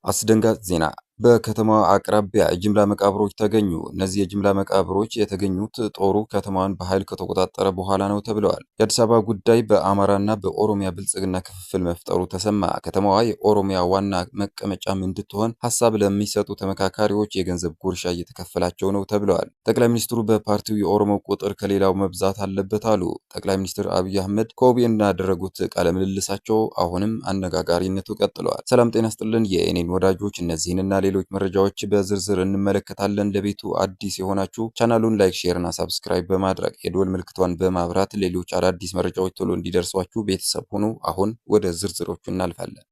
አስደንጋጭ ዜና በከተማዋ አቅራቢያ የጅምላ መቃብሮች ተገኙ። እነዚህ የጅምላ መቃብሮች የተገኙት ጦሩ ከተማዋን በኃይል ከተቆጣጠረ በኋላ ነው ተብለዋል። የአዲስ አበባ ጉዳይ በአማራና በኦሮሚያ ብልጽግና ክፍፍል መፍጠሩ ተሰማ። ከተማዋ የኦሮሚያ ዋና መቀመጫም እንድትሆን ሀሳብ ለሚሰጡ ተመካካሪዎች የገንዘብ ጉርሻ እየተከፈላቸው ነው ተብለዋል። ጠቅላይ ሚኒስትሩ በፓርቲው የኦሮሞ ቁጥር ከሌላው መብዛት አለበት አሉ። ጠቅላይ ሚኒስትር አብይ አህመድ ከኦቢኤን ያደረጉት ቃለ ምልልሳቸው አሁንም አነጋጋሪነቱ ቀጥለዋል። ሰላም ጤና ስጥልን የእኔን ወዳጆች፣ እነዚህንና ሌሎች መረጃዎች በዝርዝር እንመለከታለን። ለቤቱ አዲስ የሆናችሁ ቻናሉን ላይክ፣ ሼር እና ሰብስክራይብ በማድረግ የደወል ምልክቷን በማብራት ሌሎች አዳዲስ መረጃዎች ቶሎ እንዲደርሷችሁ ቤተሰብ ሁኑ። አሁን ወደ ዝርዝሮቹ እናልፋለን።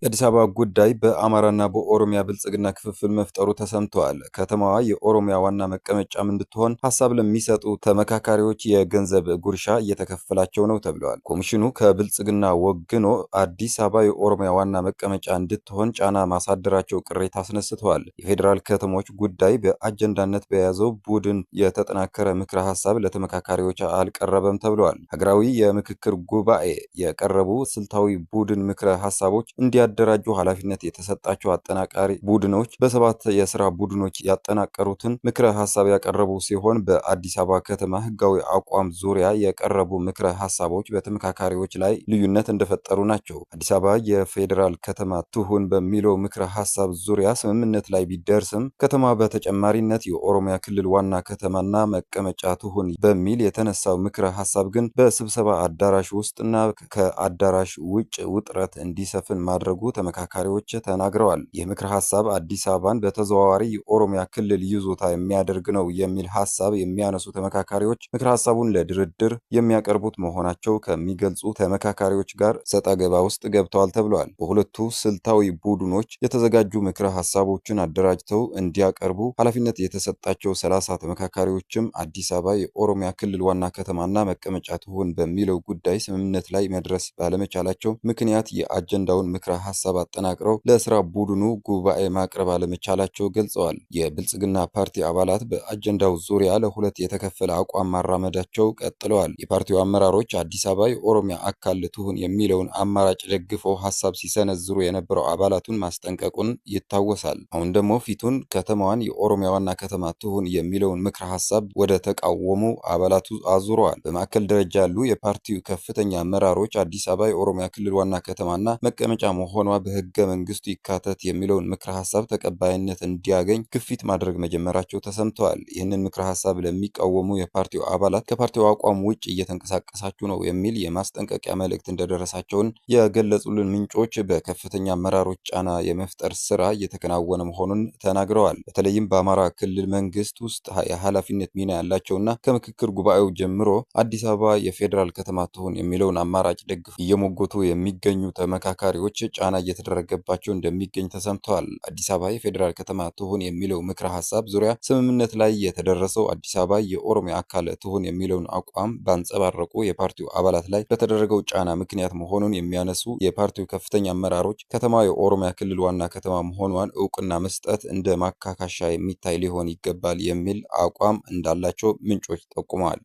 የአዲስ አበባ ጉዳይ በአማራና በኦሮሚያ ብልጽግና ክፍፍል መፍጠሩ ተሰምተዋል። ከተማዋ የኦሮሚያ ዋና መቀመጫም እንድትሆን ሀሳብ ለሚሰጡ ተመካካሪዎች የገንዘብ ጉርሻ እየተከፈላቸው ነው ተብለዋል። ኮሚሽኑ ከብልጽግና ወግኖ አዲስ አበባ የኦሮሚያ ዋና መቀመጫ እንድትሆን ጫና ማሳደራቸው ቅሬታ አስነስተዋል። የፌዴራል ከተሞች ጉዳይ በአጀንዳነት በያዘው ቡድን የተጠናከረ ምክረ ሀሳብ ለተመካካሪዎች አልቀረበም ተብለዋል። ሀገራዊ የምክክር ጉባኤ የቀረቡ ስልታዊ ቡድን ምክረ ሀሳቦች እንዲያደራጁ ኃላፊነት የተሰጣቸው አጠናቃሪ ቡድኖች በሰባት የስራ ቡድኖች ያጠናቀሩትን ምክረ ሀሳብ ያቀረቡ ሲሆን በአዲስ አበባ ከተማ ህጋዊ አቋም ዙሪያ የቀረቡ ምክረ ሀሳቦች በተመካካሪዎች ላይ ልዩነት እንደፈጠሩ ናቸው። አዲስ አበባ የፌዴራል ከተማ ትሁን በሚለው ምክረ ሀሳብ ዙሪያ ስምምነት ላይ ቢደርስም ከተማ በተጨማሪነት የኦሮሚያ ክልል ዋና ከተማና መቀመጫ ትሁን በሚል የተነሳው ምክረ ሀሳብ ግን በስብሰባ አዳራሽ ውስጥና ከአዳራሽ ውጭ ውጥረት እንዲሰፍን ማድረጉ ተመካካሪዎች ተናግረዋል። ይህ ምክረ ሀሳብ አዲስ አበባን በተዘዋዋሪ የኦሮሚያ ክልል ይዞታ የሚያደርግ ነው የሚል ሀሳብ የሚያነሱ ተመካካሪዎች ምክረ ሀሳቡን ለድርድር የሚያቀርቡት መሆናቸው ከሚገልጹ ተመካካሪዎች ጋር ሰጣ ገባ ውስጥ ገብተዋል ተብለዋል። በሁለቱ ስልታዊ ቡድኖች የተዘጋጁ ምክረ ሀሳቦችን አደራጅተው እንዲያቀርቡ ኃላፊነት የተሰጣቸው 30 ተመካካሪዎችም አዲስ አበባ የኦሮሚያ ክልል ዋና ከተማና መቀመጫ ትሁን በሚለው ጉዳይ ስምምነት ላይ መድረስ ባለመቻላቸው ምክንያት የአጀንዳውን ምክረ ሀሳብ አጠናቅረው ለስራ ቡድኑ ጉባኤ ማቅረብ አለመቻላቸው ገልጸዋል። የብልጽግና ፓርቲ አባላት በአጀንዳው ዙሪያ ለሁለት የተከፈለ አቋም ማራመዳቸው ቀጥለዋል። የፓርቲው አመራሮች አዲስ አበባ የኦሮሚያ አካል ትሁን የሚለውን አማራጭ ደግፈው ሀሳብ ሲሰነዝሩ የነበረው አባላቱን ማስጠንቀቁን ይታወሳል። አሁን ደግሞ ፊቱን ከተማዋን የኦሮሚያ ዋና ከተማ ትሁን የሚለውን ምክረ ሀሳብ ወደ ተቃወሙ አባላቱ አዙረዋል። በማዕከል ደረጃ ያሉ የፓርቲው ከፍተኛ አመራሮች አዲስ አበባ የኦሮሚያ ክልል ዋና ከተማና መቀመጫ መሆኗ በህገ መንግስቱ ይካተት የሚለውን ምክረ ሀሳብ ተቀባይነት እንዲያገኝ ግፊት ማድረግ መጀመራቸው ተሰምተዋል። ይህንን ምክረ ሀሳብ ለሚቃወሙ የፓርቲው አባላት ከፓርቲው አቋም ውጭ እየተንቀሳቀሳችሁ ነው የሚል የማስጠንቀቂያ መልእክት እንደደረሳቸውን የገለጹልን ምንጮች በከፍተኛ አመራሮች ጫና የመፍጠር ስራ እየተከናወነ መሆኑን ተናግረዋል። በተለይም በአማራ ክልል መንግስት ውስጥ የኃላፊነት ሚና ያላቸውና ከምክክር ጉባኤው ጀምሮ አዲስ አበባ የፌዴራል ከተማ ትሁን የሚለውን አማራጭ ደግፍ እየሞገቱ የሚገኙ ተመካካሪዎች ጫና እየተደረገባቸው እንደሚገኝ ተሰምተዋል። አዲስ አበባ የፌዴራል ከተማ ትሁን የሚለው ምክረ ሀሳብ ዙሪያ ስምምነት ላይ የተደረሰው አዲስ አበባ የኦሮሚያ አካል ትሁን የሚለውን አቋም ባንጸባረቁ የፓርቲው አባላት ላይ በተደረገው ጫና ምክንያት መሆኑን የሚያነሱ የፓርቲው ከፍተኛ አመራሮች ከተማ የኦሮሚያ ክልል ዋና ከተማ መሆኗን እውቅና መስጠት እንደ ማካካሻ የሚታይ ሊሆን ይገባል የሚል አቋም እንዳላቸው ምንጮች ጠቁመዋል።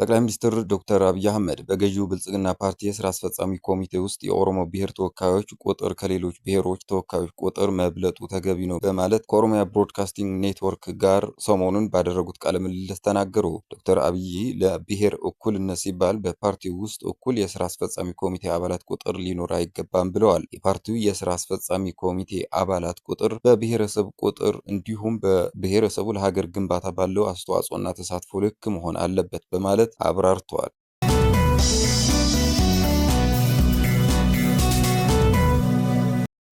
ጠቅላይ ሚኒስትር ዶክተር አብይ አህመድ በገዢው ብልጽግና ፓርቲ የስራ አስፈጻሚ ኮሚቴ ውስጥ የኦሮሞ ብሔር ተወካዮች ቁጥር ከሌሎች ብሔሮች ተወካዮች ቁጥር መብለጡ ተገቢ ነው በማለት ከኦሮሚያ ብሮድካስቲንግ ኔትወርክ ጋር ሰሞኑን ባደረጉት ቃለ ምልልስ ተናገሩ። ዶክተር አብይ ለብሔር እኩልነት ሲባል በፓርቲው ውስጥ እኩል የስራ አስፈጻሚ ኮሚቴ አባላት ቁጥር ሊኖር አይገባም ብለዋል። የፓርቲው የስራ አስፈጻሚ ኮሚቴ አባላት ቁጥር በብሔረሰብ ቁጥር እንዲሁም በብሔረሰቡ ለሀገር ግንባታ ባለው አስተዋጽኦና ተሳትፎ ልክ መሆን አለበት በማለት አብራርተዋል።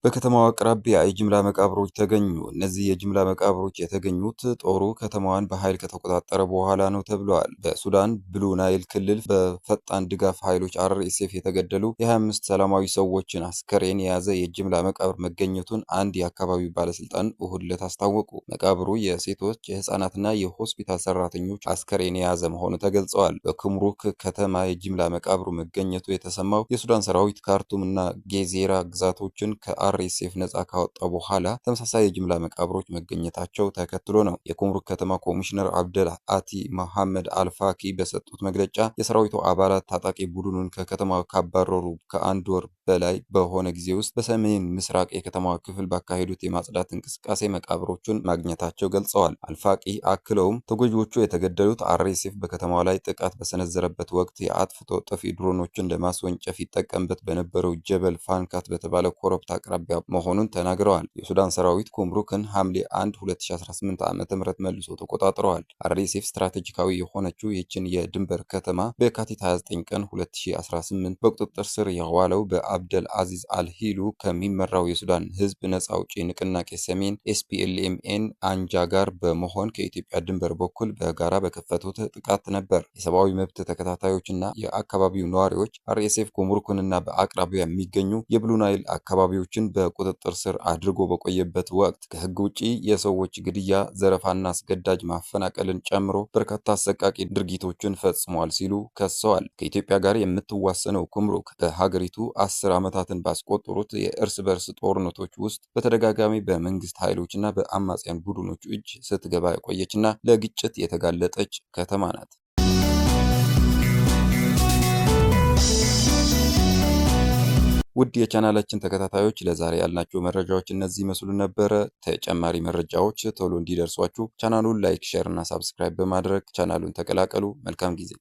በከተማዋ አቅራቢያ የጅምላ መቃብሮች ተገኙ። እነዚህ የጅምላ መቃብሮች የተገኙት ጦሩ ከተማዋን በኃይል ከተቆጣጠረ በኋላ ነው ተብለዋል። በሱዳን ብሉ ናይል ክልል በፈጣን ድጋፍ ኃይሎች RSF የተገደሉ የ25 ሰላማዊ ሰዎችን አስከሬን የያዘ የጅምላ መቃብር መገኘቱን አንድ የአካባቢው ባለስልጣን እሁድ ዕለት አስታወቁ። መቃብሩ የሴቶች የህፃናትና የሆስፒታል ሰራተኞች አስከሬን የያዘ መሆኑ ተገልጸዋል። በኩምሩክ ከተማ የጅምላ መቃብሩ መገኘቱ የተሰማው የሱዳን ሰራዊት ካርቱም እና ጌዜራ ግዛቶችን አርኤስኤፍ ነጻ ካወጣው በኋላ ተመሳሳይ የጅምላ መቃብሮች መገኘታቸው ተከትሎ ነው። የኩምሩክ ከተማ ኮሚሽነር አብደል አቲ መሐመድ አልፋቂ በሰጡት መግለጫ የሰራዊቱ አባላት ታጣቂ ቡድኑን ከከተማው ካባረሩ ከአንድ ወር በላይ በሆነ ጊዜ ውስጥ በሰሜን ምስራቅ የከተማዋ ክፍል ባካሄዱት የማጽዳት እንቅስቃሴ መቃብሮቹን ማግኘታቸው ገልጸዋል። አልፋቂ አክለውም ተጎጂዎቹ የተገደሉት አርኤስኤፍ በከተማዋ ላይ ጥቃት በሰነዘረበት ወቅት የአጥፍቶ ጠፊ ድሮኖችን ለማስወንጨፍ ይጠቀምበት በነበረው ጀበል ፋንካት በተባለ ኮረብታ አቅራቢያ መሆኑን ተናግረዋል። የሱዳን ሰራዊት ኩምሩክን ሐምሌ 1 2018 ዓ.ም መልሶ ተቆጣጥረዋል። አርኤስኤፍ ስትራቴጂካዊ የሆነችው ይህችን የድንበር ከተማ በየካቲት 29 ቀን 2018 በቁጥጥር ስር የዋለው በአብደል አዚዝ አልሂሉ ከሚመራው የሱዳን ህዝብ ነጻ አውጪ ንቅናቄ ሰሜን ኤስፒኤልኤምኤን አንጃ ጋር በመሆን ከኢትዮጵያ ድንበር በኩል በጋራ በከፈቱት ጥቃት ነበር። የሰብአዊ መብት ተከታታዮችና የአካባቢው ነዋሪዎች አርኤስኤፍ ኩምሩክንና በአቅራቢያ የሚገኙ የብሉ ናይል አካባቢዎችን በቁጥጥር ስር አድርጎ በቆየበት ወቅት ከህግ ውጪ የሰዎች ግድያ፣ ዘረፋና አስገዳጅ ማፈናቀልን ጨምሮ በርካታ አሰቃቂ ድርጊቶችን ፈጽሟል ሲሉ ከሰዋል። ከኢትዮጵያ ጋር የምትዋሰነው ኩምሩክ በሀገሪቱ 10 ዓመታትን ባስቆጠሩት የእርስ በርስ ጦርነቶች ውስጥ በተደጋጋሚ በመንግስት ኃይሎችና በአማጽያን ቡድኖች እጅ ስትገባ የቆየችና ለግጭት የተጋለጠች ከተማ ናት። ውድ የቻናላችን ተከታታዮች ለዛሬ ያልናቸው መረጃዎች እነዚህ ይመስሉ ነበረ። ተጨማሪ መረጃዎች ቶሎ እንዲደርሷችሁ ቻናሉን ላይክ፣ ሼር እና ሳብስክራይብ በማድረግ ቻናሉን ተቀላቀሉ። መልካም ጊዜ